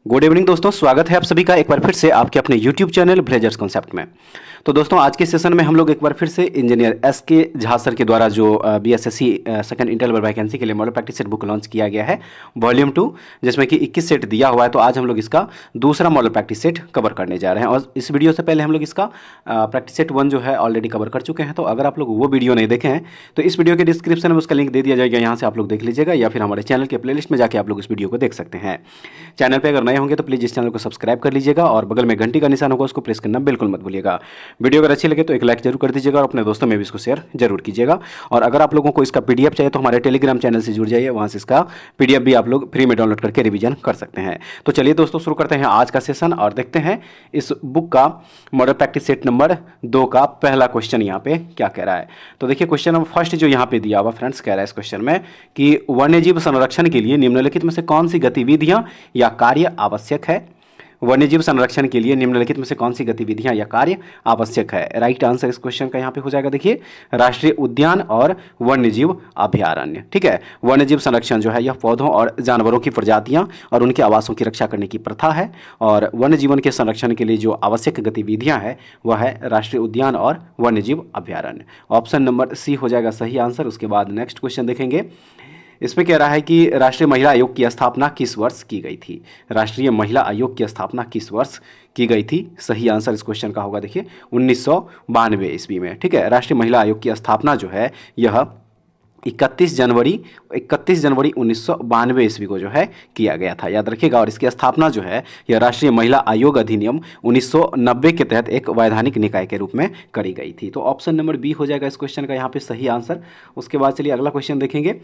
Good evening दोस्तों, स्वागत है आप सभी का एक बार फिर से आपके अपने यूट्यूब चैनल ब्लेजर्स कॉन्सेप्ट में। तो दोस्तों आज के सेशन में हम लोग एक बार फिर से इंजीनियर एस के झा सर के द्वारा जो BSSC second inter level vacancy के लिए model practice set book launch किया गया है वॉल्यूम 2, जिसमें कि 21 सेट दिया हुआ है। तो आज हम लोग इसका दूसरा मॉडल प्रैक्टिस सेट कवर करने जा रहे हैं और इस वीडियो से पहले हम लोग इसका प्रैक्टिस सेट 1 जो है ऑलरेडी कवर कर चुके हैं। तो अगर आप लोग वो वीडियो नहीं देखे हैं तो इस वीडियो के डिस्क्रिप्शन में उसका लिंक दे दिया जाएगा, यहाँ से आप लोग देख लीजिएगा, या फिर हमारे चैनल के प्लेलिस्ट में जाके आप लोग इस वीडियो को देख सकते हैं। चैनल पर अगर नए होंगे तो प्लीज़ इस चैनल को सब्सक्राइब कर लीजिएगा और बगल में घंटी का निशान होगा उसको प्रेस करना बिल्कुल मत भूलिएगा। वीडियो अगर अच्छी लगे तो एक लाइक जरूर कर दीजिएगा और अपने दोस्तों में भी इसको शेयर जरूर कीजिएगा। और अगर आप लोगों को इसका पीडीएफ चाहिए तो हमारे टेलीग्राम चैनल से जुड़ जाइए, वहां से इसका पीडीएफ भी आप लोग फ्री में डाउनलोड करके रिवीजन कर सकते हैं। तो चलिए दोस्तों शुरू करते हैं आज का सेशन और देखते हैं इस बुक का मॉडल प्रैक्टिस सेट नंबर 2 का पहला क्वेश्चन यहाँ पे क्या कह रहा है। तो देखिए क्वेश्चन नंबर फर्स्ट जो यहाँ पे दिया हुआ फ्रेंड्स कह रहा है इस क्वेश्चन में कि वन्यजीव संरक्षण के लिए निम्नलिखित में से कौन सी गतिविधियां या कार्य आवश्यक है। वन्यजीव संरक्षण के लिए निम्नलिखित में से कौन सी गतिविधियां या कार्य आवश्यक है। राइट आंसर इस क्वेश्चन का यहाँ पे हो जाएगा देखिए राष्ट्रीय उद्यान और वन्यजीव अभयारण्य। ठीक है, वन्यजीव संरक्षण जो है यह पौधों और जानवरों की प्रजातियां और उनके आवासों की रक्षा करने की प्रथा है, और वन्य जीवन के संरक्षण के लिए जो आवश्यक गतिविधियां है वह है राष्ट्रीय उद्यान और वन्यजीव अभयारण्य। ऑप्शन नंबर सी हो जाएगा सही आंसर। उसके बाद नेक्स्ट क्वेश्चन देखेंगे। इसमें कह रहा है कि राष्ट्रीय महिला आयोग की स्थापना किस वर्ष की गई थी। राष्ट्रीय महिला आयोग की स्थापना किस वर्ष की गई थी। सही आंसर इस क्वेश्चन का होगा देखिए 1992 ईस्वी में। ठीक है, राष्ट्रीय महिला आयोग की स्थापना जो है यह 31 जनवरी 1992 ईस्वी को जो है किया गया था, याद रखिएगा। और इसकी स्थापना जो है यह राष्ट्रीय महिला आयोग अधिनियम 1990 के तहत एक वैधानिक निकाय के रूप में करी गई थी। तो ऑप्शन नंबर बी हो जाएगा इस क्वेश्चन का यहाँ पे सही आंसर। उसके बाद चलिए अगला क्वेश्चन देखेंगे।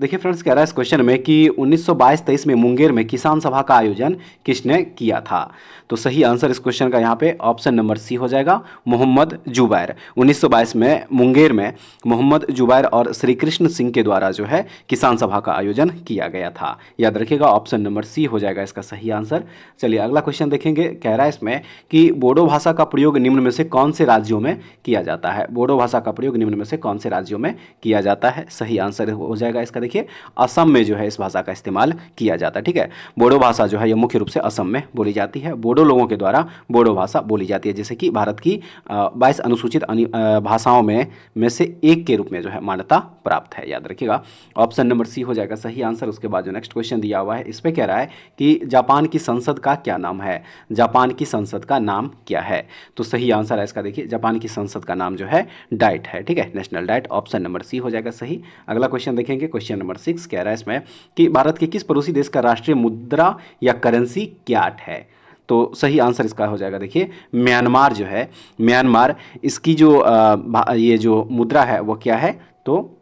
देखिए फ्रेंड्स कह रहा है इस क्वेश्चन में कि 1922-23 में मुंगेर में किसान सभा का आयोजन किसने किया था। तो सही आंसर इस क्वेश्चन का यहाँ पे ऑप्शन नंबर सी हो जाएगा मोहम्मद जुबैर। 1922 में मुंगेर में मोहम्मद जुबैर और श्री कृष्ण सिंह के द्वारा जो है किसान सभा का आयोजन किया गया था, याद रखिएगा। ऑप्शन नंबर सी हो जाएगा इसका सही आंसर। चलिए अगला क्वेश्चन देखेंगे। कह रहा है इसमें कि बोडो भाषा का प्रयोग निम्न में से कौन से राज्यों में किया जाता है। बोडो भाषा का प्रयोग निम्न में से कौन से राज्यों में किया जाता है। सही आंसर हो जाएगा इसका देखिए असम में जो है इस भाषा का इस्तेमाल किया जाता है। ठीक है, बोडो भाषा जो है यह मुख्य रूप से असम में बोली जाती है। बोडो लोगों के द्वारा बोडो भाषा बोली जाती है, जैसे कि भारत की 22 अनुसूचित भाषाओं में से एक के रूप में जो है मान्यता प्राप्त है, याद रखिएगा। ऑप्शन नंबर सी हो जाएगा सही आंसर। उसके बाद जो नेक्स्ट क्वेश्चन दिया हुआ है इस पे कह रहा है कि जापान की संसद का क्या नाम है। जापान की संसद का नाम क्या है। तो सही आंसर है इसका देखिए जापान की संसद का नाम जो है डाइट है। ठीक है, national diet. Option number C हो जाएगा सही। अगला क्वेश्चन देखेंगे। क्वेश्चन नंबर 6 कह रहा है इसमें कि भारत के किस पड़ोसी देश का राष्ट्रीय मुद्रा या करेंसी क्याट है। तो सही आंसर इसका हो जाएगा देखिए म्यांमार जो है, म्यांमार इसकी जो ये जो मुद्रा है वो क्या है, तो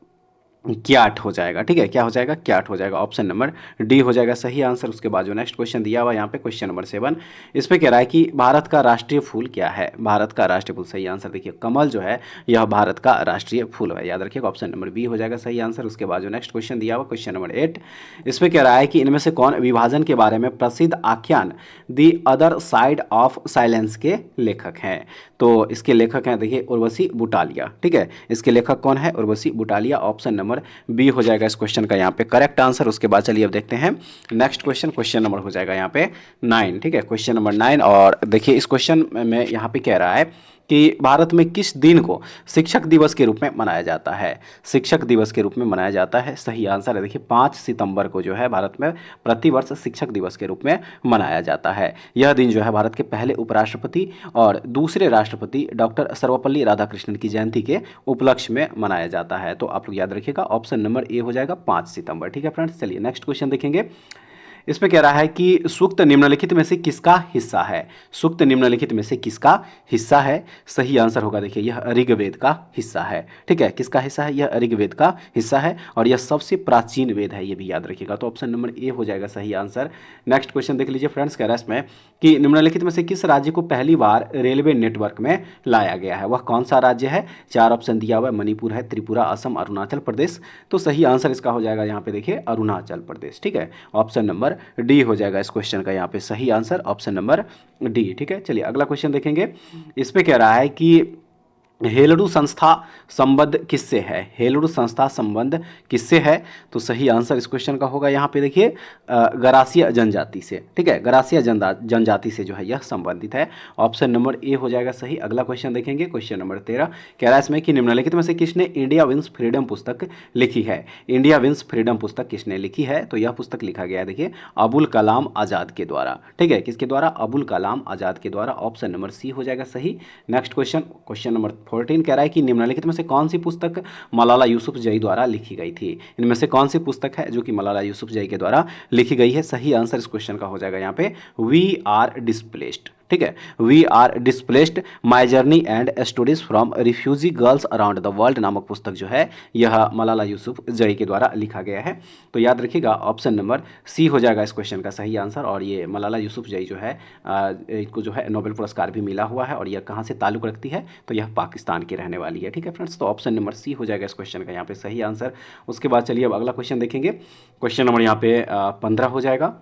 क्याट हो जाएगा। ठीक है, क्या हो जाएगा, क्याट हो जाएगा। ऑप्शन नंबर डी हो जाएगा सही आंसर। उसके बाद जो नेक्स्ट क्वेश्चन दिया हुआ यहाँ पे क्वेश्चन नंबर 7 इस पे कह रहा है कि भारत का राष्ट्रीय फूल क्या है। भारत का राष्ट्रीय फूल सही आंसर देखिए कमल जो है यह भारत का राष्ट्रीय फूल है, याद रखिएगा। ऑप्शन नंबर बी हो जाएगा सही आंसर। उसके बाद जो नेक्स्ट क्वेश्चन दिया हुआ क्वेश्चन नंबर 8 इस पे कह रहा है कि इनमें से कौन विभाजन के बारे में प्रसिद्ध आख्यान the other side of silence के लेखक हैं। तो इसके लेखक हैं देखिए उर्वशी बुटालिया। ठीक है, इसके लेखक कौन है, Urvashi Butalia. Option number B हो जाएगा इस क्वेश्चन का यहाँ पे करेक्ट आंसर। उसके बाद चलिए अब देखते हैं नेक्स्ट क्वेश्चन। क्वेश्चन नंबर हो जाएगा यहाँ पे 9। ठीक है, क्वेश्चन नंबर 9। और देखिए इस क्वेश्चन में यहाँ पे कह रहा है कि भारत में किस दिन को शिक्षक दिवस के रूप में मनाया जाता है। शिक्षक दिवस के रूप में मनाया जाता है। सही आंसर है देखिए 5 सितंबर को जो है भारत में प्रतिवर्ष शिक्षक दिवस के रूप में मनाया जाता है। यह दिन जो है भारत के पहले उपराष्ट्रपति और दूसरे राष्ट्रपति डॉक्टर सर्वपल्ली राधाकृष्णन की जयंती के उपलक्ष्य में मनाया जाता है। तो आप लोग याद रखिएगा ऑप्शन नंबर ए हो जाएगा 5 सितंबर। ठीक है फ्रेंड्स, चलिए नेक्स्ट क्वेश्चन देखेंगे। इसमें कह रहा है कि सूक्त निम्नलिखित में से किसका हिस्सा है। सूक्त निम्नलिखित में से किसका हिस्सा है। सही आंसर होगा देखिए यह ऋग्वेद का हिस्सा है। ठीक है, किसका हिस्सा है, यह ऋग्वेद का हिस्सा है और यह सबसे प्राचीन वेद है, ये भी याद रखिएगा। तो ऑप्शन नंबर ए हो जाएगा सही आंसर। नेक्स्ट क्वेश्चन देख लीजिए फ्रेंड्स। कह रहा है इसमें कि निम्नलिखित में से किस राज्य को पहली बार रेलवे नेटवर्क में लाया गया है। वह कौन सा राज्य है। 4 ऑप्शन दिया हुआ है, मणिपुर है, त्रिपुरा, असम, अरुणाचल प्रदेश। तो सही आंसर इसका हो जाएगा यहाँ पे देखिए अरुणाचल प्रदेश। ठीक है, ऑप्शन नंबर डी हो जाएगा इस क्वेश्चन का यहाँ पे सही आंसर। Option number D. ठीक है, चलिए अगला क्वेश्चन देखेंगे। इस पे कह रहा है कि हेलडू संस्था संबद्ध किससे है? हेलडू संस्था संबंध किससे है? तो सही आंसर इस क्वेश्चन का होगा यहाँ पे देखिए गरासिया जनजाति से। ठीक है, गरासिया जनजाति से जो है यह संबंधित है। ऑप्शन नंबर ए हो जाएगा सही। अगला क्वेश्चन देखेंगे, क्वेश्चन नंबर 13 कह रहा है इसमें कि निम्नलिखित में से किसने इंडिया विंस फ्रीडम पुस्तक लिखी है? इंडिया विंस फ्रीडम पुस्तक किसने लिखी है? तो यह पुस्तक लिखा गया है देखिए अबुल कलाम आज़ाद के द्वारा। ठीक है, किसके द्वारा? अबुल कलाम आज़ाद के द्वारा। ऑप्शन नंबर सी हो जाएगा सही। नेक्स्ट क्वेश्चन, क्वेश्चन नंबर 14 कह रहा है कि निम्नलिखित में से कौन सी पुस्तक मलाला यूसुफजई द्वारा लिखी गई थी? इनमें से कौन सी पुस्तक है जो कि मलाला यूसुफजई के द्वारा लिखी गई है? सही आंसर इस क्वेश्चन का हो जाएगा यहाँ पे वी आर डिस्प्लेस्ड। ठीक है, we are displaced my journey and stories from refugee girls around the world नामक पुस्तक जो है यह मलाला यूसुफजई के द्वारा लिखा गया है। तो याद रखिएगा ऑप्शन नंबर सी हो जाएगा इस क्वेश्चन का सही आंसर। और ये मलाला यूसुफजई जो है इनको जो है नोबेल पुरस्कार भी मिला हुआ है। और यह कहाँ से ताल्लुक़ रखती है? तो यह पाकिस्तान की रहने वाली है। ठीक है फ्रेंड्स, तो ऑप्शन नंबर सी हो जाएगा इस क्वेश्चन का यहाँ पे सही आंसर। उसके बाद चलिए अब अगला क्वेश्चन देखेंगे। क्वेश्चन नंबर यहाँ पे 15 हो जाएगा।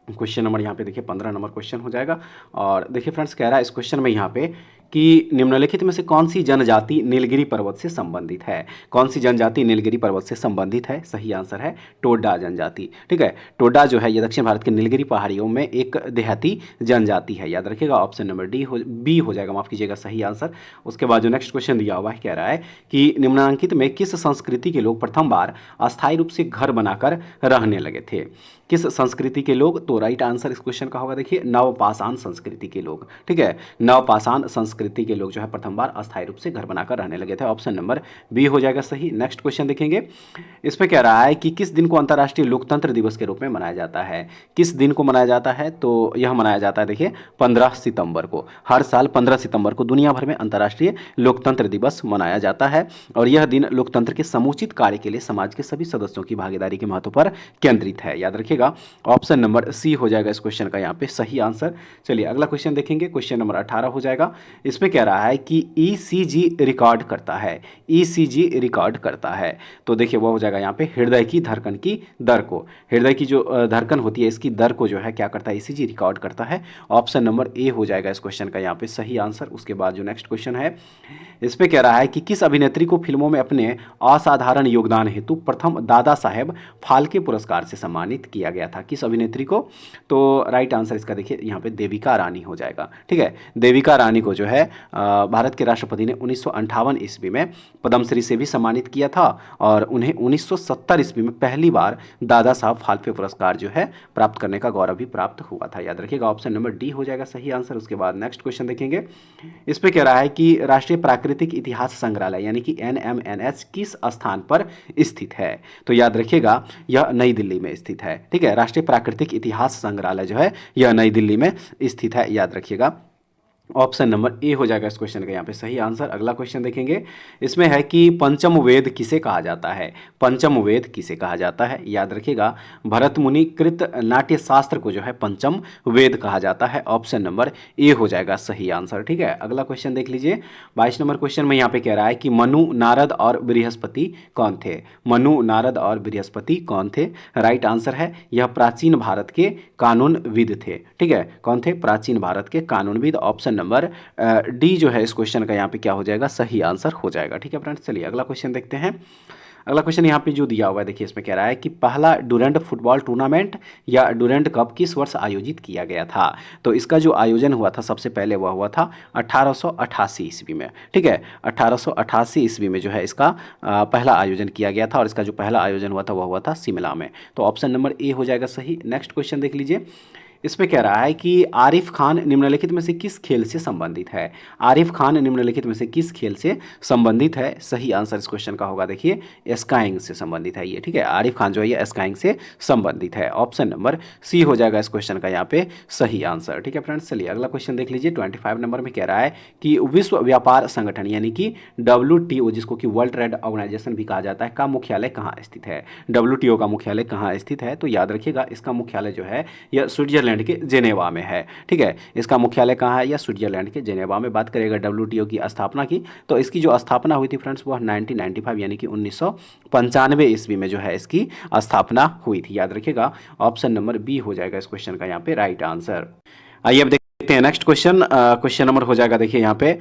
क्वेश्चन नंबर यहाँ पे देखिए 15 नंबर क्वेश्चन हो जाएगा। और देखिए फ्रेंड्स कह रहा है इस क्वेश्चन में यहाँ पे कि निम्नलिखित में से कौन सी जनजाति नीलगिरी पर्वत से संबंधित है? कौन सी जनजाति नीलगिरी पर्वत से संबंधित है? सही आंसर है टोडा जनजाति। ठीक है, टोडा जो है ये दक्षिण भारत के नीलगिरी पहाड़ियों में एक देहाती जनजाति है। याद रखिएगा ऑप्शन नंबर बी हो जाएगा, माफ कीजिएगा सही आंसर। उसके बाद जो नेक्स्ट क्वेश्चन दिया हुआ है कह रहा है कि निम्नांकित में किस संस्कृति के लोग प्रथम बार अस्थायी रूप से घर बनाकर रहने लगे थे? किस संस्कृति के लोग? तो राइट आंसर इस क्वेश्चन का होगा देखिए नवपाषाण संस्कृति के लोग। ठीक है, नवपाषाण संस्कृति के लोग जो है प्रथम बार अस्थायी रूप से घर बनाकर रहने लगे थे। ऑप्शन नंबर बी हो जाएगा सही। नेक्स्ट क्वेश्चन देखेंगे, इसमें कह रहा है कि किस दिन को अंतर्राष्ट्रीय लोकतंत्र दिवस के रूप में मनाया जाता है? किस दिन को मनाया जाता है? तो यह मनाया जाता है देखिए 15 सितंबर को। हर साल 15 सितंबर को दुनिया भर में अंतर्राष्ट्रीय लोकतंत्र दिवस मनाया जाता है। और यह दिन लोकतंत्र के समुचित कार्य के लिए समाज के सभी सदस्यों की भागीदारी के महत्व पर केंद्रित है। याद रखिएगा ऑप्शन नंबर सी हो जाएगा इस क्वेश्चन का यहाँ पे सही आंसर। चलिए अगला क्वेश्चन देखेंगे, क्वेश्चन नंबर 18 हो जाएगा। इसमें कह रहा है कि ईसीजी रिकॉर्ड करता है। ईसीजी रिकॉर्ड करता है तो देखिए वो हो जाएगा यहाँ पे हृदय की धड़कन की दर को। हृदय की जो धड़कन होती है इसकी दर को जो है क्या करता है? ईसीजी रिकॉर्ड करता है। ऑप्शन नंबर ए हो जाएगा इस क्वेश्चन का यहाँ पे सही आंसर। उसके बाद जो नेक्स्ट क्वेश्चन है इसमें कह रहा है कि किस अभिनेत्री को फिल्मों में अपने असाधारण योगदान हेतु प्रथम दादा साहेब फाल्के पुरस्कार से सम्मानित किया गया था? किस अभिनेत्री को? तो राइट आंसर इसका देखिए यहाँ पे देविका रानी हो जाएगा। ठीक है, देविका रानी को जो है भारत के राष्ट्रपति ने 1958 ईस्वी में पद्मश्री से भी सम्मानित किया था। और उन्हें 1970 ईस्वी में पहली बार दादा साहब फाल्के पुरस्कार जो है प्राप्त करने का गौरव भी प्राप्त हुआ था। याद रखिएगा ऑप्शन नंबर डी हो जाएगा सही आंसर। उसके बाद नेक्स्ट क्वेश्चन देखेंगे, इस पे कह रहा है कि राष्ट्रीय प्राकृतिक इतिहास संग्रहालय यानी कि NMNH किस स्थान पर स्थित है? तो याद रखिएगा यह नई दिल्ली में स्थित है। ठीक है, राष्ट्रीय प्राकृतिक इतिहास संग्रहालय जो है यह नई दिल्ली में स्थित है। याद रखिएगा ऑप्शन नंबर ए हो जाएगा इस क्वेश्चन का यहाँ पे सही आंसर। अगला क्वेश्चन देखेंगे, इसमें है कि पंचम वेद किसे कहा जाता है? पंचम वेद किसे कहा जाता है? याद रखिएगा भरत मुनि कृत नाट्य शास्त्र को जो है पंचम वेद कहा जाता है। ऑप्शन नंबर ए हो जाएगा सही आंसर। ठीक है, अगला क्वेश्चन देख लीजिए। 22 नंबर क्वेश्चन में यहाँ पे कह रहा है कि मनु, नारद और बृहस्पति कौन थे? मनु, नारद और बृहस्पति कौन थे? राइट आंसर है यह प्राचीन भारत के कानूनविद थे। ठीक है, कौन थे? प्राचीन भारत के कानूनविद। ऑप्शन नंबर डी जो है इस क्वेश्चन का यहाँ पे क्या हो जाएगा? सही आंसर हो जाएगा। ठीक है फ्रेंड्स, चलिए अगला क्वेश्चन देखते हैं। अगला क्वेश्चन यहाँ पे जो दिया हुआ है देखिए इसमें कह रहा है कि पहला डुरंड फुटबॉल टूर्नामेंट या डुरंड कप किस वर्ष आयोजित किया गया था? तो इसका जो आयोजन हुआ था सबसे पहले वह हुआ था 1888 ईस्वी में। ठीक है, 1888 ईस्वी में जो है इसका पहला आयोजन किया गया था। और इसका जो पहला आयोजन हुआ था वह हुआ था शिमला में। तो ऑप्शन नंबर ए हो जाएगा सही। नेक्स्ट क्वेश्चन देख लीजिए, इसमें कह रहा है कि आरिफ खान निम्नलिखित में से किस खेल से संबंधित है? आरिफ खान निम्नलिखित में से किस खेल से संबंधित है? सही आंसर इस क्वेश्चन का होगा देखिए स्काइंग से संबंधित है ये। ठीक है, आरिफ खान जो है ये स्काइंग से संबंधित है। ऑप्शन नंबर सी हो जाएगा इस क्वेश्चन का यहाँ पे सही आंसर। ठीक है फ्रेंड्स, चलिए अगला क्वेश्चन देख लीजिए। 25 नंबर में कह रहा है कि विश्व व्यापार संगठन यानी कि WTO जिसको कि वर्ल्ड ट्रेड ऑर्गेनाइजेशन भी कहा जाता है का मुख्यालय कहाँ स्थित है? WTO का मुख्यालय कहाँ स्थित है? तो याद रखिएगा इसका मुख्यालय जो है यह स्विट्जरलैंड के जेनेवा में है। ठीक है, इसका मुख्यालय कहाँ है? या स्विट्जरलैंड के जेनेवा में। बात करेगा WTO की स्थापना की तो इसकी जो स्थापना हुई थी फ्रेंड्स वह 1995 यानी कि 1995 ईस्वी में जो है इसकी स्थापना हुई थी। याद रखिएगा ऑप्शन नंबर बी हो जाएगा इस क्वेश्चन का यहाँ पे राइट आंसर। आइए अब देखते हैं नेक्स्ट क्वेश्चन। क्वेश्चन नंबर हो जाएगा देखिए यहाँ पे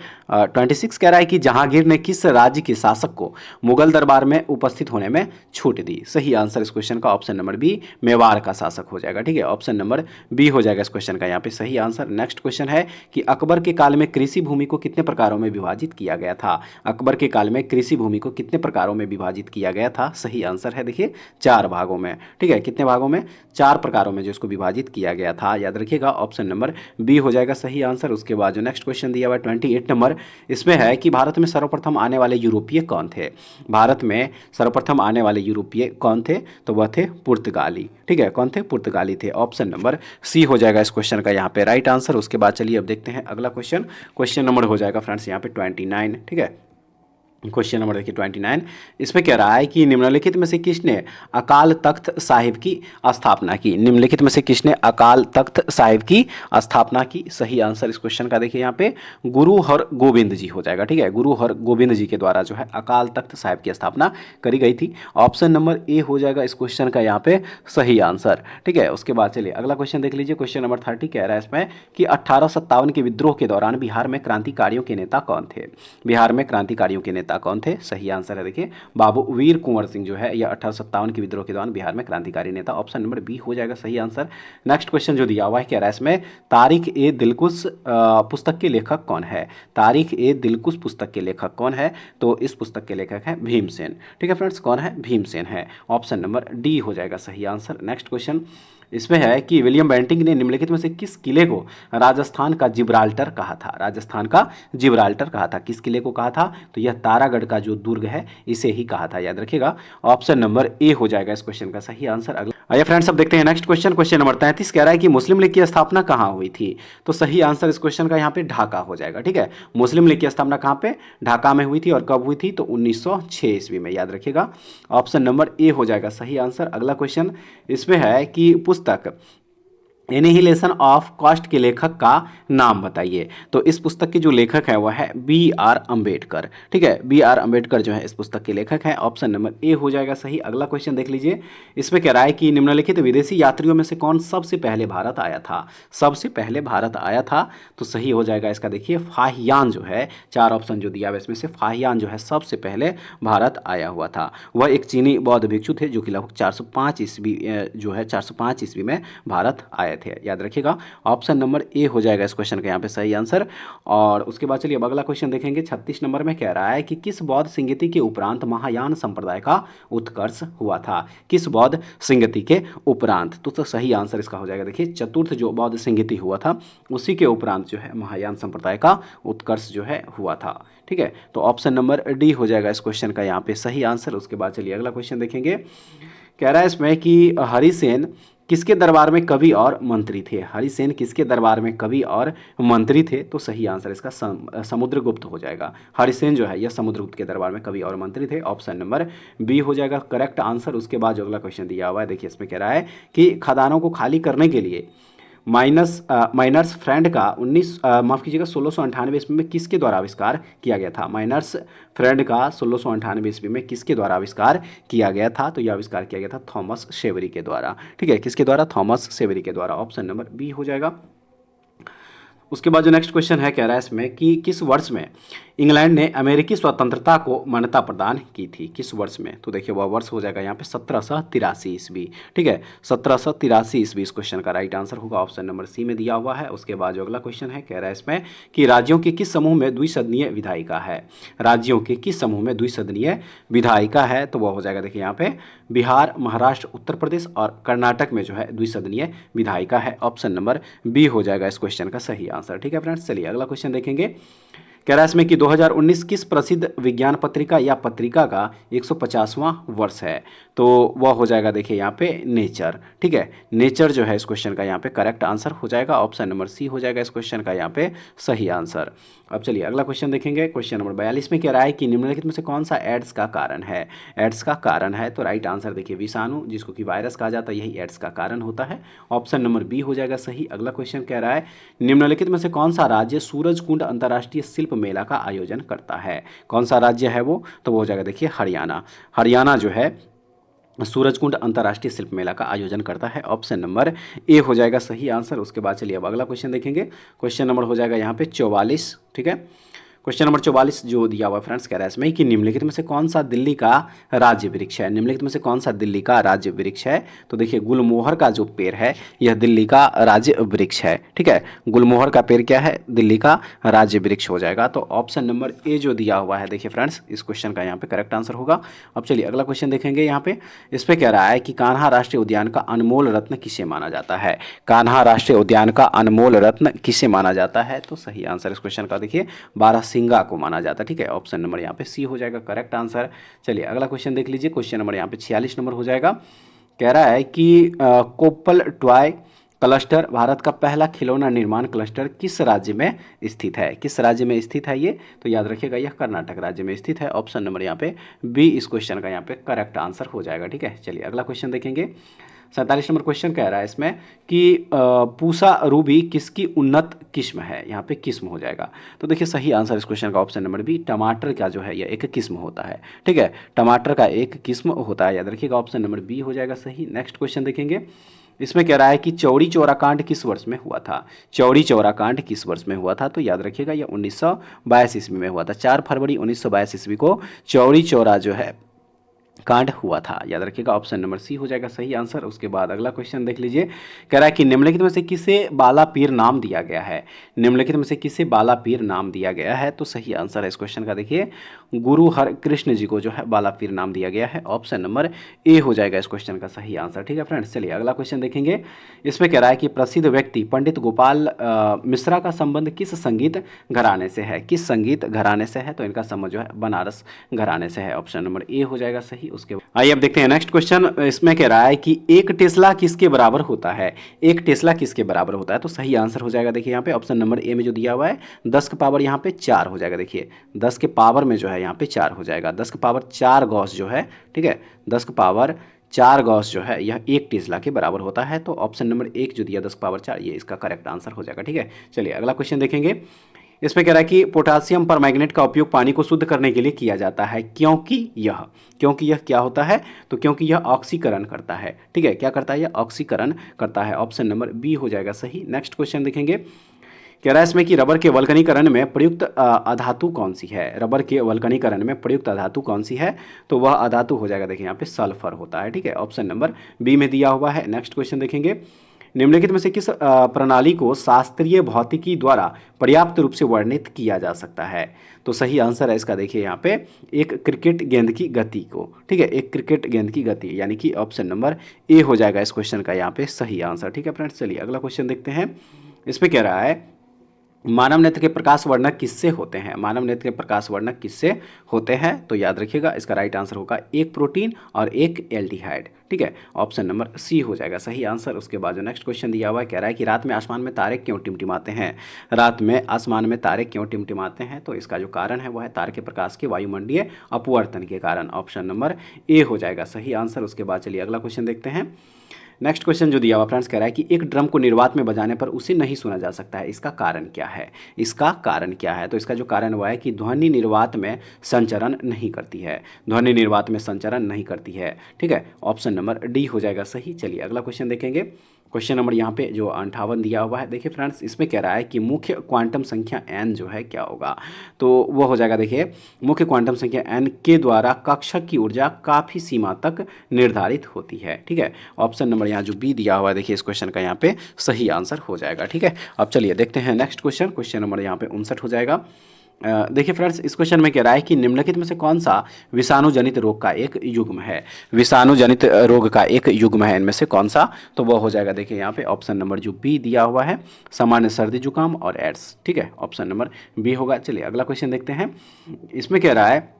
26 कह रहा है कि जहांगीर ने किस राज्य के शासक को मुगल दरबार में उपस्थित होने में छूट दी। सही आंसर इस क्वेश्चन का ऑप्शन नंबर बी, मेवाड़ का शासक हो जाएगा। ठीक है, ऑप्शन नंबर बी हो जाएगा इस क्वेश्चन का यहाँ पे सही आंसर। नेक्स्ट क्वेश्चन है कि अकबर के काल में कृषि भूमि को कितने प्रकारों में विभाजित किया गया था। अकबर के काल में कृषि भूमि को कितने प्रकारों में विभाजित किया गया था। सही आंसर है देखिए 4 भागों में। ठीक है, कितने भागों में, 4 प्रकारों में जो इसको विभाजित किया गया था, याद रखिएगा ऑप्शन नंबर बी हो जाएगा सही आंसर। उसके बाद जो नेक्स्ट क्वेश्चन दिया हुआ है 28 नंबर, इसमें है कि भारत में सर्वप्रथम आने वाले यूरोपीय कौन थे। भारत में सर्वप्रथम आने वाले यूरोपीय कौन थे, तो वह थे पुर्तगाली। ठीक है, कौन थे, पुर्तगाली थे। ऑप्शन नंबर सी हो जाएगा इस क्वेश्चन का यहाँ पे राइट आंसर। उसके बाद चलिए अब देखते हैं अगला क्वेश्चन। क्वेश्चन नंबर हो जाएगा फ्रेंड्स यहाँ पे 29। ठीक है, क्वेश्चन नंबर देखिए 29, इसमें कह रहा है कि निम्नलिखित में से किसने अकाल तख्त साहिब की स्थापना की। निम्नलिखित में से किसने अकाल तख्त साहिब की स्थापना की। सही आंसर इस क्वेश्चन का देखिए यहाँ पे गुरु हरगोबिंद जी हो जाएगा। ठीक है, गुरु हरगोबिंद जी के द्वारा जो है अकाल तख्त साहिब की स्थापना करी गई थी। ऑप्शन नंबर ए हो जाएगा इस क्वेश्चन का यहाँ पे सही आंसर। ठीक है, उसके बाद चलिए अगला क्वेश्चन देख लीजिए। क्वेश्चन नंबर 30 कह रहा है इसमें कि 1857 के विद्रोह के दौरान बिहार में क्रांतिकारियों के नेता कौन थे। बिहार में क्रांतिकारियों के नेता कौन थे। सही आंसर है देखिए बाबू वीर कुंवर सिंह जो है यह 1857 के विद्रोह के दौरान बिहार में क्रांतिकारी नेता। ऑप्शन नंबर बी हो जाएगा सही आंसर। नेक्स्ट क्वेश्चन जो दिया हुआ है कह रहा है इसमें तारिक ए दिलकुश पुस्तक के लेखक कौन है। तारिक ए दिलकुश पुस्तक के लेखक कौन है, तो इस पुस्तक के लेखक है भीमसेन। ठीक है फ्रेंड्स, कौन है, भीमसेन है। ऑप्शन नंबर डी हो जाएगा सही आंसर। नेक्स्ट क्वेश्चन इसमें है कि विलियम बेंटिंक ने निम्नलिखित में से किस किले को राजस्थान का जिब्राल्टर कहा था। राजस्थान का जिब्राल्टर कहा था, किस किले को कहा था, तो यह तारागढ़ का जो दुर्ग है इसे ही कहा था, याद रखिएगा। ऑप्शन नंबर ए हो जाएगा इस क्वेश्चन का सही आंसर। अगला आइए फ्रेंड्स अब देखते हैं नेक्स्ट क्वेश्चन। क्वेश्चन नंबर 33 कह रहा है कि मुस्लिम लीग की स्थापना कहाँ हुई थी, तो सही आंसर इस क्वेश्चन का यहाँ पे ढाका हो जाएगा। ठीक है, मुस्लिम लीग की स्थापना कहाँ पे, ढाका में हुई थी। और कब हुई थी, तो 1906 ईस्वी में, याद रखिएगा। ऑप्शन नंबर ए हो जाएगा सही आंसर। अगला क्वेश्चन इसमें है कि पुस्तक एनिहिलेशन ऑफ कॉस्ट के लेखक का नाम बताइए। तो इस पुस्तक के जो लेखक है वह है बी.आर. अम्बेडकर। ठीक है, बी.आर. अम्बेडकर जो है इस पुस्तक के लेखक हैं। ऑप्शन नंबर ए हो जाएगा सही। अगला क्वेश्चन देख लीजिए। इसमें कह रहा है कि निम्नलिखित विदेशी यात्रियों में से कौन सबसे पहले भारत आया था। सबसे पहले भारत आया था, तो सही हो जाएगा इसका देखिए फाहियान जो है। 4 ऑप्शन जो दिया हुआ इसमें से फाहियान जो है सबसे पहले भारत आया हुआ था। वह एक चीनी बौद्ध भिक्षु थे जो कि लगभग 405 ईस्वी जो है 405 ईस्वी में भारत आए थे, याद रखिएगा। ऑप्शन नंबर ए हो जाएगा इस क्वेश्चन का यहाँ पे सही आंसर। और उसके बाद चलिए अब अगला क्वेश्चन देखेंगे। 36 नंबर में कह रहा है कि किस बौद्ध संगति के उपरांत महायान संप्रदाय का उत्कर्ष हुआ था। किस बौद्ध संगति के उपरांत, तो सही आंसर इसका हो जाएगा देखिए चतुर्थ जो बौद्ध संगति हुआ था उसी के उपरांत जो है महायान संप्रदाय का उत्कर्ष जो है हुआ था। ठीक है, तो ऑप्शन नंबर डी हो जाएगा इस क्वेश्चन का यहाँ पे सही आंसर। उसके बाद चलिए अगला क्वेश्चन देखेंगे। कह रहा है इसमें कि हरिसेन किसके दरबार में कवि और मंत्री थे। हरिसेन किसके दरबार में कवि और मंत्री थे, तो सही आंसर इसका समुद्रगुप्त हो जाएगा। हरिसेन जो है यह समुद्रगुप्त के दरबार में कवि और मंत्री थे। ऑप्शन नंबर बी हो जाएगा करेक्ट आंसर। उसके बाद जो अगला क्वेश्चन दिया हुआ है देखिए इसमें कह रहा है कि खदानों को खाली करने के लिए माइनर्स फ्रेंड का 1698 ईस्वी में किसके द्वारा आविष्कार किया गया था। माइनर्स फ्रेंड का 1698 ईस्वी में किसके द्वारा आविष्कार किया गया था, तो यह आविष्कार किया गया था थॉमस शेवरी के द्वारा। ठीक है, किसके द्वारा, थॉमस शेवरी के द्वारा। ऑप्शन नंबर बी हो जाएगा। उसके बाद जो नेक्स्ट क्वेश्चन है कह रहा है इसमें कि किस वर्ष में इंग्लैंड ने अमेरिकी स्वतंत्रता को मान्यता प्रदान की थी। किस वर्ष में, तो देखिए वह वर्ष हो जाएगा यहाँ पे 1783 ईस्वी। ठीक है, 1783 ईस्वी इस क्वेश्चन का राइट आंसर होगा। ऑप्शन नंबर सी में दिया हुआ है। उसके बाद जो अगला क्वेश्चन है कह रहा है इसमें कि राज्यों के किस समूह में द्विसदनीय विधायिका है। राज्यों के किस समूह में द्विसदनीय विधायिका है, तो वह हो जाएगा देखिए यहाँ पे बिहार, महाराष्ट्र, उत्तर प्रदेश और कर्नाटक में जो है द्विसदनीय विधायिका है। ऑप्शन नंबर बी हो जाएगा इस क्वेश्चन का सही आंसर। ठीक है फ्रेंड्स, चलिए अगला क्वेश्चन देखेंगे। कह रहा है इसमें कि 2019 किस प्रसिद्ध विज्ञान पत्रिका या पत्रिका का 150वां वर्ष है, तो वह हो जाएगा देखिए यहाँ पे नेचर। ठीक है, नेचर जो है इस क्वेश्चन का यहाँ पे करेक्ट आंसर हो जाएगा। ऑप्शन नंबर सी हो जाएगा इस क्वेश्चन का यहाँ पे सही आंसर। अब चलिए अगला क्वेश्चन देखेंगे। क्वेश्चन नंबर 42 में कह रहा है कि निम्नलिखित में से कौन सा एड्स का कारण है। एड्स का कारण है, तो राइट आंसर देखिए विषाणु, जिसको कि वायरस कहा जाता है, यही एड्स का कारण होता है। ऑप्शन नंबर बी हो जाएगा सही। अगला क्वेश्चन कह रहा है निम्नलिखित में से कौन सा राज्य सूरजकुंड अंतर्राष्ट्रीय शिल्प मेला का आयोजन करता है। कौन सा राज्य है वो, तो वो हो जाएगा देखिए हरियाणा। हरियाणा जो है सूरजकुंड अंतर्राष्ट्रीय शिल्प मेला का आयोजन करता है? ऑप्शन नंबर ए हो जाएगा सही आंसर। उसके बाद चलिए अब अगला क्वेश्चन देखेंगे। क्वेश्चन नंबर हो जाएगा यहाँ पे 44, ठीक है। क्वेश्चन नंबर 44 जो दिया हुआ फ्रेंड्स, कह रहा है इसमें कि निम्नलिखित में से कौन सा दिल्ली का राज्य वृक्ष है? निम्नलिखित में से कौन सा दिल्ली का राज्य वृक्ष है? तो देखिए गुलमोहर का जो पेड़ है यह दिल्ली का राज्य वृक्ष है, ठीक है। गुलमोहर का पेड़ क्या है? दिल्ली का राज्य वृक्ष हो जाएगा। तो ऑप्शन नंबर ए जो दिया हुआ है देखिए फ्रेंड्स, इस क्वेश्चन का यहाँ पे करेक्ट आंसर होगा। अब चलिए अगला क्वेश्चन देखेंगे। यहाँ पे इस पे कह रहा है कि कान्हा राष्ट्रीय उद्यान का अनमोल रत्न किसे माना जाता है? कान्हा राष्ट्रीय उद्यान का अनमोल रत्न किसे माना जाता है? तो सही आंसर इस क्वेश्चन का देखिए बारहसिंगा को माना जाता है, ठीक है। ऑप्शन नंबर यहाँ पे सी हो जाएगा करेक्ट आंसर। चलिए अगला क्वेश्चन देख लीजिए। क्वेश्चन नंबर यहाँ पे 46 नंबर हो जाएगा। कह रहा है कि कोप्पल टॉय क्लस्टर भारत का पहला खिलौना निर्माण क्लस्टर किस राज्य में स्थित है? किस राज्य में स्थित है ये? तो याद रखिएगा यह कर्नाटक राज्य में स्थित है। ऑप्शन नंबर यहाँ पे बी इस क्वेश्चन का यहाँ पे करेक्ट आंसर हो जाएगा, ठीक है। चलिए अगला क्वेश्चन देखेंगे। 47 नंबर क्वेश्चन कह रहा है इसमें कि पूसा रूबी किसकी उन्नत किस्म है? यहाँ पे किस्म हो जाएगा। तो देखिए सही आंसर इस क्वेश्चन का ऑप्शन नंबर बी, टमाटर का जो है यह एक किस्म होता है, ठीक है। टमाटर का एक किस्म होता है, याद रखिएगा ऑप्शन नंबर बी हो जाएगा सही। नेक्स्ट क्वेश्चन देखेंगे। इसमें कह रहा है कि चौड़ी चौरा कांड किस वर्ष में हुआ था? चौड़ी चौरा कांड किस वर्ष में हुआ था? तो याद रखिएगा यह 1922 ईस्वी में हुआ था। 4 फरवरी 1922 ईस्वी को चौड़ी चौरा जो है कांड हुआ था, याद रखिएगा ऑप्शन नंबर सी हो जाएगा सही आंसर। उसके बाद अगला क्वेश्चन देख लीजिए। कह रहा है कि निम्नलिखित में से किसे बाला पीर नाम दिया गया है? निम्नलिखित में से किसे बाला पीर नाम दिया गया है? तो सही आंसर है इस क्वेश्चन का देखिए गुरु हर कृष्ण जी को जो है बाला पीर नाम दिया गया है। ऑप्शन नंबर ए हो जाएगा इस क्वेश्चन का सही आंसर, ठीक है फ्रेंड्स। चलिए अगला क्वेश्चन देखेंगे। इसमें कह रहा है कि प्रसिद्ध व्यक्ति पंडित गोपाल मिश्रा का संबंध किस संगीत घराने से है? किस संगीत घराने से है? तो इनका संबंध जो है बनारस घराने से है। ऑप्शन नंबर ए हो जाएगा सही। उसके आइए अब देखते हैं नेक्स्ट क्वेश्चन। इसमें कह रहा है कि एक टेस्ला किसके बराबर होता है? एक टेस्ला किसके बराबर होता है? तो सही आंसर हो जाएगा देखिए यहाँ पे ऑप्शन नंबर ए में जो दिया हुआ है 10 के पावर यहाँ पे 4 हो जाएगा। देखिए 10 के पावर में जो है यहाँ पे 4 हो जाएगा। 10 के पावर 4 गॉस जो है, ठीक है, 10 के पावर 4 गॉस जो है यह एक टेस्ला के बराबर होता है। तो ऑप्शन नंबर 1 जो दिया 10 के पावर 4 ये इसका करेक्ट आंसर हो जाएगा, ठीक है। चलिए अगला क्वेश्चन देखेंगे। इसमें कह रहा है कि पोटासियम परमैंगनेट का उपयोग पानी को शुद्ध करने के लिए किया जाता है क्योंकि यह क्या होता है? तो क्योंकि यह ऑक्सीकरण करता है, ठीक है। क्या करता है? यह ऑक्सीकरण करता है। ऑप्शन नंबर बी हो जाएगा सही। नेक्स्ट क्वेश्चन देखेंगे। कह रहा है इसमें कि रबर के वल्कनीकरण में प्रयुक्त अधातु कौन सी है? रबर के वल्कनीकरण में प्रयुक्त अधातु कौन सी है? तो वह अधातु हो जाएगा देखिए यहाँ पे सल्फर होता है, ठीक है। ऑप्शन नंबर बी में दिया हुआ है। नेक्स्ट क्वेश्चन देखेंगे। निम्नलिखित में से किस प्रणाली को शास्त्रीय भौतिकी द्वारा पर्याप्त रूप से वर्णित किया जा सकता है? तो सही आंसर है इसका देखिए यहाँ पे एक क्रिकेट गेंद की गति को, ठीक है, एक क्रिकेट गेंद की गति, यानी कि ऑप्शन नंबर ए हो जाएगा इस क्वेश्चन का यहाँ पे सही आंसर, ठीक है फ्रेंड्स। चलिए अगला क्वेश्चन देखते हैं। इसमें कह रहा है मानव नेत्र के प्रकाश वर्णक किससे होते हैं? मानव नेत्र के प्रकाश वर्णक किससे होते हैं? तो याद रखिएगा इसका राइट आंसर होगा एक प्रोटीन और एक एल्डिहाइड, ठीक है। ऑप्शन नंबर सी हो जाएगा सही आंसर। उसके बाद जो नेक्स्ट क्वेश्चन दिया हुआ है कह रहा है कि रात में आसमान में तारे क्यों टिमटिमाते हैं? रात में आसमान में तारे क्यों टिमटिमाते हैं? तो इसका जो कारण है वह है तारे के प्रकाश के वायुमंडलीय अपवर्तन के कारण। ऑप्शन नंबर ए हो जाएगा सही आंसर। उसके बाद चलिए अगला क्वेश्चन देखते हैं। नेक्स्ट क्वेश्चन जो दिया हुआ फ्रेंड्स कह रहा है कि एक ड्रम को निर्वात में बजाने पर उसे नहीं सुना जा सकता है, इसका कारण क्या है? इसका कारण क्या है? तो इसका जो कारण हुआ है कि ध्वनि निर्वात में संचरण नहीं करती है, ध्वनि निर्वात में संचरण नहीं करती है, ठीक है। ऑप्शन नंबर डी हो जाएगा सही। चलिए अगला क्वेश्चन देखेंगे। क्वेश्चन नंबर यहाँ पे जो 58 दिया हुआ है देखिए फ्रेंड्स, इसमें कह रहा है कि मुख्य क्वांटम संख्या n जो है क्या होगा? तो वो हो जाएगा देखिए मुख्य क्वांटम संख्या n के द्वारा कक्षक की ऊर्जा काफ़ी सीमा तक निर्धारित होती है, ठीक है। ऑप्शन नंबर यहाँ जो बी दिया हुआ है देखिए इस क्वेश्चन का यहाँ पे सही आंसर हो जाएगा, ठीक है। अब चलिए देखते हैं नेक्स्ट क्वेश्चन। क्वेश्चन नंबर यहाँ पे 59 हो जाएगा। देखिए फ्रेंड्स इस क्वेश्चन में कह रहा है कि निम्नलिखित में से कौन सा विषाणु जनित रोग का एक युग्म है? विषाणु जनित रोग का एक युग्म है, इनमें से कौन सा? तो वो हो जाएगा देखिए यहाँ पे ऑप्शन नंबर जो बी दिया हुआ है सामान्य सर्दी जुकाम और एड्स, ठीक है। ऑप्शन नंबर बी होगा। चलिए अगला क्वेश्चन देखते हैं। इसमें कह रहा है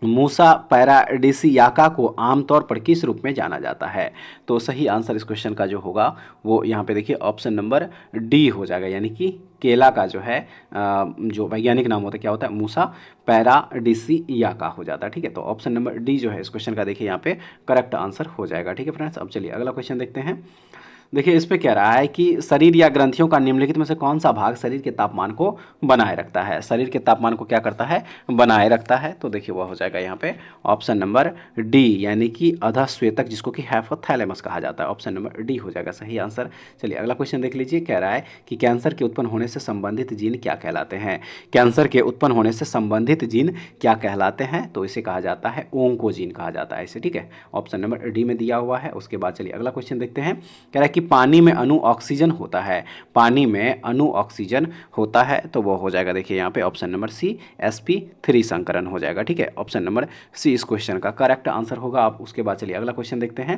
मूसा पैराडिसियाका को आमतौर पर किस रूप में जाना जाता है? तो सही आंसर इस क्वेश्चन का जो होगा वो यहाँ पे देखिए ऑप्शन नंबर डी हो जाएगा, यानी कि केला का जो है जो वैज्ञानिक नाम होता है क्या होता है? मूसा पैराडिसियाका हो जाता है, ठीक है। तो ऑप्शन नंबर डी जो है इस क्वेश्चन का देखिए यहाँ पे करेक्ट आंसर हो जाएगा, ठीक है फ्रेंड्स। अब चलिए अगला क्वेश्चन देखते हैं। देखिए इस पे कह रहा है कि शरीर या ग्रंथियों का निम्नलिखित में से कौन सा भाग शरीर के तापमान को बनाए रखता है, शरीर के तापमान को क्या करता है, बनाए रखता है। तो देखिए वह हो जाएगा यहाँ पे ऑप्शन नंबर डी, यानी कि अधश्वेतक, जिसको कि हाइपोथैलेमस कहा जाता है। ऑप्शन नंबर डी हो जाएगा सही आंसर। चलिए अगला क्वेश्चन देख लीजिए, कह रहा है कि कैंसर के उत्पन्न होने से संबंधित जीन क्या कहलाते हैं। कैंसर के उत्पन्न होने से संबंधित जीन क्या कहलाते हैं, तो इसे कहा जाता है ओंकोजीन कहा जाता है इसे, ठीक है। ऑप्शन नंबर डी में दिया हुआ है। उसके बाद चलिए अगला क्वेश्चन देखते हैं, कह रहा है कि पानी में अणु ऑक्सीजन होता है, पानी में अणु ऑक्सीजन होता है, तो वो हो जाएगा देखिए यहाँ पे ऑप्शन नंबर सी sp3 संकरण हो जाएगा, ठीक है। ऑप्शन नंबर सी इस क्वेश्चन का करेक्ट आंसर होगा। आप उसके बाद चलिए अगला क्वेश्चन देखते हैं,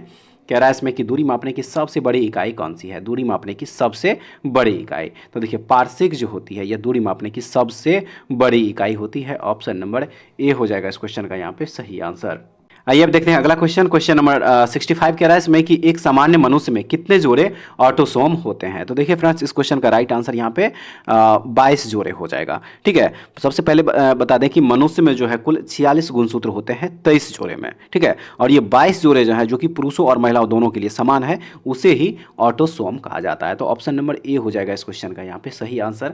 कह रहा है इसमें कि दूरी मापने की सबसे बड़ी इकाई कौन सी है, दूरी मापने की सबसे बड़ी इकाई। तो देखिए पारसेक जो होती है यह दूरी मापने की सबसे बड़ी इकाई होती है। ऑप्शन नंबर ए हो जाएगा इस क्वेश्चन का यहाँ पे सही आंसर। आइए अब देखते हैं अगला क्वेश्चन, क्वेश्चन नंबर 65 कह रहा है इसमें कि एक सामान्य मनुष्य में कितने जोड़े ऑटोसोम होते हैं। तो देखिए फ्रेंड्स इस क्वेश्चन का राइट आंसर यहाँ पे 22 जोड़े हो जाएगा, ठीक है। सबसे पहले बता दें कि मनुष्य में जो है कुल 46 गुणसूत्र होते हैं 23 जोड़े में, ठीक है। और ये 22 जोड़े जो है जो कि पुरुषों और महिलाओं दोनों के लिए समान है, उसे ही ऑटोसोम कहा जाता है। तो ऑप्शन नंबर ए हो जाएगा इस क्वेश्चन का यहाँ पे सही आंसर।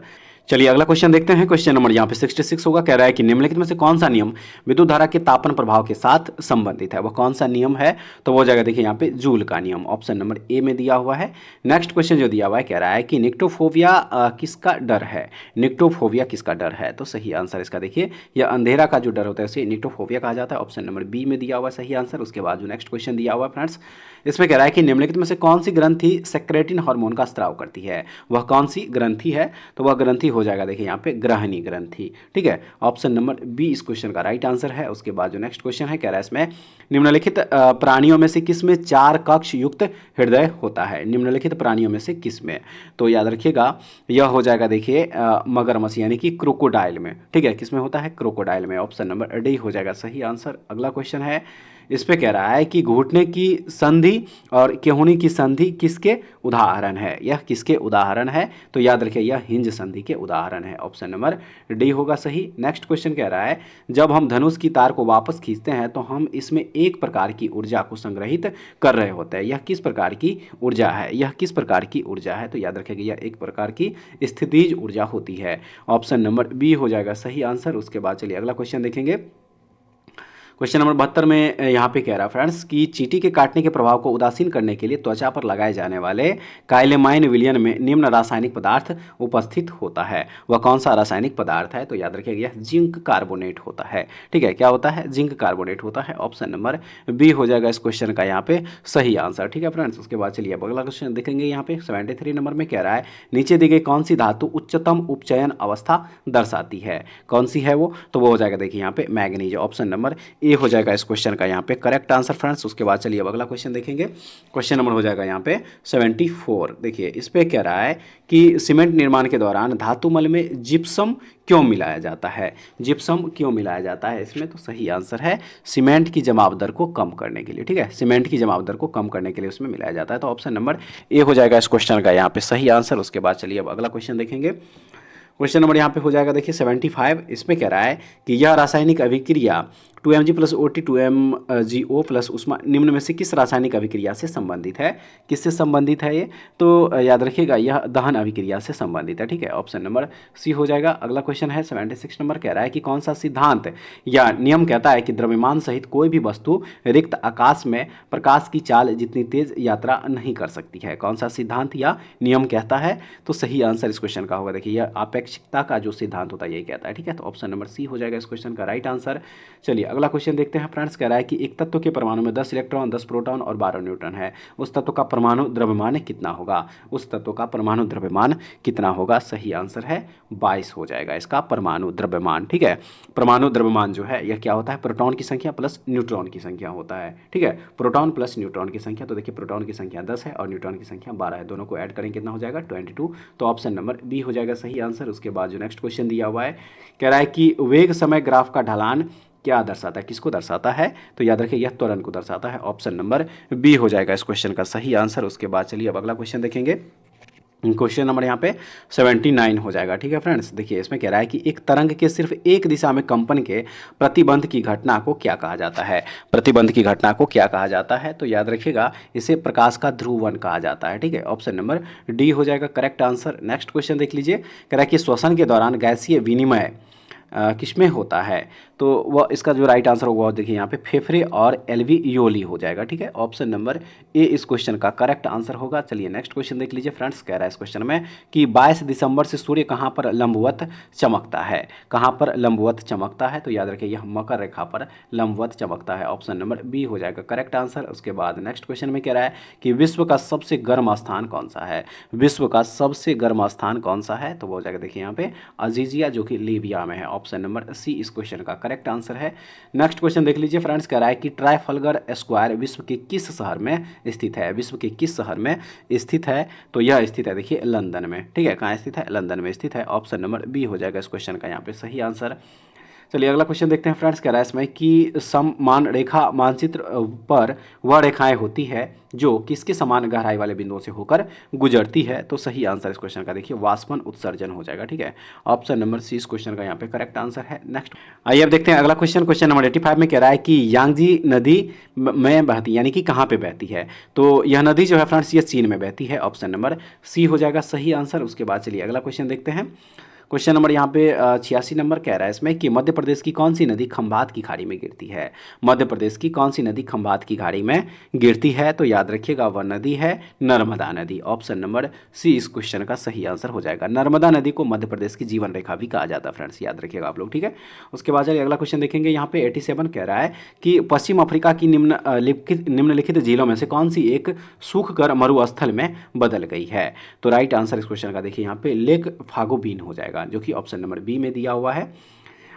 चलिए अगला क्वेश्चन देखते हैं, क्वेश्चन नंबर यहाँ पे 66 होगा, कह रहा है कि निम्नलिखित में से कौन सा नियम विद्युत धारा के तापन प्रभाव के साथ संबंधित है। वह कौन सा नियम है, तो वो हो जाएगा देखिए यहाँ पे जूल का नियम। ऑप्शन नंबर ए में दिया हुआ है। नेक्स्ट क्वेश्चन जो दिया हुआ है, कह रहा है कि निक्टोफोबिया किसका डर है, निक्टोफोबिया किसका डर है। तो सही आंसर इसका देखिए यह अंधेरा का जो डर होता है उसे निक्टोफोबिया कहा जाता है। ऑप्शन नंबर बी में दिया हुआ सही आंसर। उसके बाद जो नेक्स्ट क्वेश्चन दिया हुआ है फ्रेंड्स, इसमें कह रहा है कि निम्नलिखित में से कौन सी ग्रंथि सेक्रेटिन हार्मोन का स्राव करती है, वह कौन सी ग्रंथि है, तो वह ग्रंथि हो जाएगा देखिए यहाँ पे ग्रहणी ग्रंथि, ठीक है। ऑप्शन नंबर बी इस क्वेश्चन का राइट आंसर है। उसके बाद जो नेक्स्ट क्वेश्चन है, कह रहा है इसमें निम्नलिखित प्राणियों में से किसमें 4 कक्ष युक्त हृदय होता है, निम्नलिखित प्राणियों में से किसमें, तो याद रखिएगा यह हो जाएगा देखिए मगरमच्छ यानी कि क्रोकोडाइल में, ठीक है। किसमें होता है, क्रोकोडाइल में। ऑप्शन नंबर डी हो जाएगा सही आंसर। अगला क्वेश्चन है, इस पे कह रहा है कि घुटने की संधि और केहूनी की संधि किसके उदाहरण है, यह किसके उदाहरण है, तो याद रखिए यह हिंज संधि के उदाहरण है। ऑप्शन नंबर डी होगा सही। नेक्स्ट क्वेश्चन कह रहा है, जब हम धनुष की तार को वापस खींचते हैं तो हम इसमें एक प्रकार की ऊर्जा को संग्रहित कर रहे होते हैं, यह किस प्रकार की ऊर्जा है, यह किस प्रकार की ऊर्जा है, तो याद रखिएगा यह एक प्रकार की स्थितिज ऊर्जा होती है। ऑप्शन नंबर बी हो जाएगा सही आंसर। उसके बाद चलिए अगला क्वेश्चन देखेंगे, क्वेश्चन नंबर 72 में यहाँ पे कह रहा है फ्रेंड्स कि चींटी के काटने के प्रभाव को उदासीन करने के लिए त्वचा पर लगाए जाने वाले काइलेमाइन विलयन में निम्न रासायनिक पदार्थ उपस्थित होता है, वह कौन सा रासायनिक पदार्थ है, तो याद रखिएगा यह जिंक कार्बोनेट होता है, ठीक है। क्या होता है, जिंक कार्बोनेट होता है। ऑप्शन नंबर बी हो जाएगा इस क्वेश्चन का यहाँ पे सही आंसर, ठीक है फ्रेंड्स। उसके बाद चलिए अब अगला क्वेश्चन देखेंगे, यहाँ पे 73 नंबर में कह रहा है नीचे दी गई कौन सी धातु उच्चतम उपचयन अवस्था दर्शाती है, कौन सी है वो, तो वो हो जाएगा देखिए यहाँ पे मैग्नीज। ऑप्शन नंबर ए हो जाएगा इस क्वेश्चन का यहाँ पे करेक्ट आंसर फ्रेंड्स। उसके बाद चलिए अब अगला क्वेश्चन देखेंगे, क्वेश्चन नंबर हो जाएगा यहाँ पे 74। देखिए इस पे कह रहा है कि सीमेंट निर्माण के दौरान धातुमल में जिप्सम क्यों मिलाया जाता है, जिप्सम क्यों मिलाया जाता है इसमें, तो सही आंसर है सीमेंट की जमाव दर को कम करने के लिए, ठीक है। सीमेंट की जमाव दर को कम करने के लिए उसमें मिलाया जाता है। तो ऑप्शन नंबर ए हो जाएगा इस क्वेश्चन का यहाँ पे सही आंसर। उसके बाद चलिए अब अगला क्वेश्चन देखेंगे, क्वेश्चन नंबर यहाँ पे हो जाएगा देखिए 75। इसमें कह रहा है कि यह रासायनिक अभिक्रिया 2Mg + OT 2MgO + उष्मा निम्न में से किस रासायनिक अभिक्रिया से संबंधित है, किससे संबंधित है ये, तो याद रखिएगा यह दहन अभिक्रिया से संबंधित है, ठीक है। ऑप्शन नंबर सी हो जाएगा। अगला क्वेश्चन है 76 नंबर, कह रहा है कि कौन सा सिद्धांत या नियम कहता है कि द्रव्यमान सहित कोई भी वस्तु रिक्त आकाश में प्रकाश की चाल जितनी तेज यात्रा नहीं कर सकती है, कौन सा सिद्धांत या नियम कहता है, तो सही आंसर इस क्वेश्चन का होगा देखिए यह आपेक्षिकता का जो सिद्धांत होता है यही कहता है, ठीक है। तो ऑप्शन नंबर सी हो जाएगा इस क्वेश्चन का राइट आंसर। चलिए अगला क्वेश्चन देखते हैं फ्रेंड्स, कह रहा है कि एक तत्व के परमाणु में 10 इलेक्ट्रॉन 10 प्रोटॉन और 12 न्यूट्रॉन है, उस तत्व का परमाणु द्रव्यमान कितना होगा, उस तत्व का परमाणु द्रव्यमान कितना होगा, सही आंसर है 22 हो जाएगा इसका परमाणु द्रव्यमान, ठीक है। परमाणु द्रव्यमान जो है यह क्या होता है, प्रोटॉन की संख्या प्लस न्यूट्रॉन की संख्या होता है, ठीक है। प्रोटॉन प्लस न्यूट्रॉन की संख्या, तो देखिए प्रोटॉन की संख्या 10 है और न्यूट्रॉन की संख्या 12 है, दोनों को ऐड करेंगे कितना हो जाएगा 22। तो ऑप्शन नंबर बी हो जाएगा सही आंसर। उसके बाद जो नेक्स्ट क्वेश्चन दिया हुआ है, कह रहा है कि वेग समय ग्राफ का ढलान क्या दर्शाता है, किसको दर्शाता है, तो याद रखिए यह त्वरण को दर्शाता है। ऑप्शन नंबर बी हो जाएगा इस क्वेश्चन का सही आंसर। उसके बाद चलिए अब अगला क्वेश्चन देखेंगे, क्वेश्चन नंबर यहाँ पे 79 हो जाएगा। ठीक है फ्रेंड्स, देखिए इसमें कह रहा है कि एक तरंग के सिर्फ एक दिशा में कंपन के प्रतिबंध की घटना को क्या कहा जाता है। प्रतिबंध की घटना को क्या कहा जाता है, तो याद रखिएगा इसे प्रकाश का ध्रुवण कहा जाता है। ठीक है, ऑप्शन नंबर डी हो जाएगा करेक्ट आंसर। नेक्स्ट क्वेश्चन देख लीजिए, कह रहा है कि श्वसन के दौरान गैसीय विनिमय किसमें होता है, तो वह इसका जो राइट आंसर होगा देखिए यहाँ पे फेफड़े और एल्वियोली हो जाएगा। ठीक है, ऑप्शन नंबर ए इस क्वेश्चन का करेक्ट आंसर होगा। चलिए नेक्स्ट क्वेश्चन देख लीजिए फ्रेंड्स, कह रहा है इस क्वेश्चन में कि 22 दिसंबर से सूर्य कहाँ पर लंबवत चमकता है। कहाँ पर लंबवत चमकता है, तो याद रखिए यह मकर रेखा पर लंबवत चमकता है। ऑप्शन नंबर बी हो जाएगा करेक्ट आंसर। उसके बाद नेक्स्ट क्वेश्चन में कह रहा है कि विश्व का सबसे गर्म स्थान कौन सा है। विश्व का सबसे गर्म स्थान कौन सा है, तो वो हो जाएगा देखिए यहाँ पे अजीजिया, जो कि लीबिया में है। ऑप्शन नंबर सी इस क्वेश्चन का करेक्ट आंसर है। नेक्स्ट क्वेश्चन देख लीजिए फ्रेंड्स, कह रहा है कि ट्राइफल्गर स्क्वायर विश्व के किस शहर में स्थित है। विश्व के किस शहर में स्थित है, तो यह स्थित है देखिए लंदन में। ठीक है, कहाँ स्थित है, लंदन में स्थित है। ऑप्शन नंबर बी हो जाएगा इस क्वेश्चन का यहाँ पे सही आंसर। चलिए अगला क्वेश्चन देखते हैं फ्रेंड्स, कह रहा है इसमें कि समान रेखा मानचित्र पर वह रेखाएं होती है जो किसके समान गहराई वाले बिंदुओं से होकर गुजरती है, तो सही आंसर इस क्वेश्चन का देखिए वाष्पन उत्सर्जन हो जाएगा। ठीक है, ऑप्शन नंबर सी इस क्वेश्चन का यहाँ पे करेक्ट आंसर है। नेक्स्ट आइए अब देखते हैं अगला क्वेश्चन, क्वेश्चन नंबर 85 में कह रहा है कि यांगजी नदी में बहती यानी कि कहाँ पे बहती है, तो यह नदी जो है फ्रेंड्स ये चीन में बहती है। ऑप्शन नंबर सी हो जाएगा सही आंसर। उसके बाद चलिए अगला क्वेश्चन देखते हैं, क्वेश्चन नंबर यहाँ पे 86 नंबर कह रहा है इसमें कि मध्य प्रदेश की कौन सी नदी खंभात की खाड़ी में गिरती है। मध्य प्रदेश की कौन सी नदी खंभात की खाड़ी में गिरती है, तो याद रखिएगा वह नदी है नर्मदा नदी। ऑप्शन नंबर सी इस क्वेश्चन का सही आंसर हो जाएगा। नर्मदा नदी को मध्य प्रदेश की जीवन रेखा भी कहा जाता है फ्रेंड्स, याद रखिएगा आप लोग। ठीक है, उसके बाद चलिए अगला क्वेश्चन देखेंगे, यहाँ पे 87 कह रहा है कि पश्चिम अफ्रीका की निम्नलिखित झीलों में से कौन सी एक सूखकर मरुस्थल में बदल गई है, तो राइट आंसर इस क्वेश्चन का देखिए यहाँ पे लेक फागोबीन हो जाएगा, जो कि ऑप्शन नंबर बी में दिया हुआ है।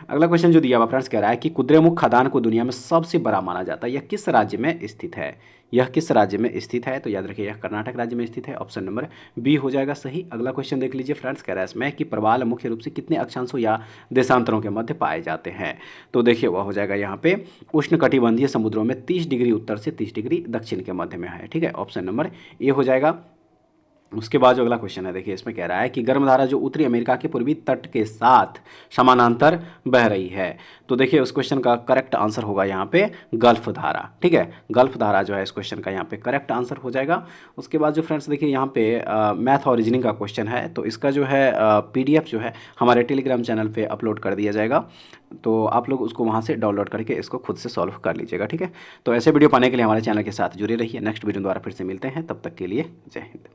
अगला क्वेश्चन जो दिया हुआ फ्रेंड्स कह रहा है कि कुद्रेमुख खदान को दुनिया में सबसे बड़ा माना जाता है, यह किस राज्य में स्थित है। यह किस राज्य में स्थित है, तो याद रखिए यह कर्नाटक राज्य में स्थित है। ऑप्शन नंबर बी हो जाएगा सही। अगला क्वेश्चन देख लीजिए फ्रेंड्स, कह रहा है इसमें कि प्रवाल मुख्य रूप से कितने अक्षांशों या देशांतरों के मध्य पाए जाते हैं, तो देखिए वह हो जाएगा यहाँ पे उष्णकटिबंधीय समुद्रों में 30 डिग्री उत्तर से 30 डिग्री दक्षिण के मध्य में है। ठीक है, ऑप्शन नंबर ए हो जाएगा। उसके बाद जो अगला क्वेश्चन है देखिए इसमें कह रहा है कि गर्मधारा जो उत्तरी अमेरिका के पूर्वी तट के साथ समानांतर बह रही है, तो देखिए उस क्वेश्चन का करेक्ट आंसर होगा यहाँ पे गल्फ धारा। ठीक है, गल्फ धारा जो है इस क्वेश्चन का यहाँ पे करेक्ट आंसर हो जाएगा। उसके बाद जो फ्रेंड्स देखिए यहाँ पे मैथ और रीजनिंग का क्वेश्चन है, तो इसका जो है PDF जो है हमारे टेलीग्राम चैनल पर अपलोड कर दिया जाएगा, तो आप लोग उसको वहाँ से डाउनलोड करके इसको खुद से सॉल्व कर लीजिएगा। ठीक है, तो ऐसे वीडियो पाने के लिए हमारे चैनल के साथ जुड़े रहिए। नेक्स्ट वीडियो द्वारा फिर से मिलते हैं, तब तक के लिए जय हिंद।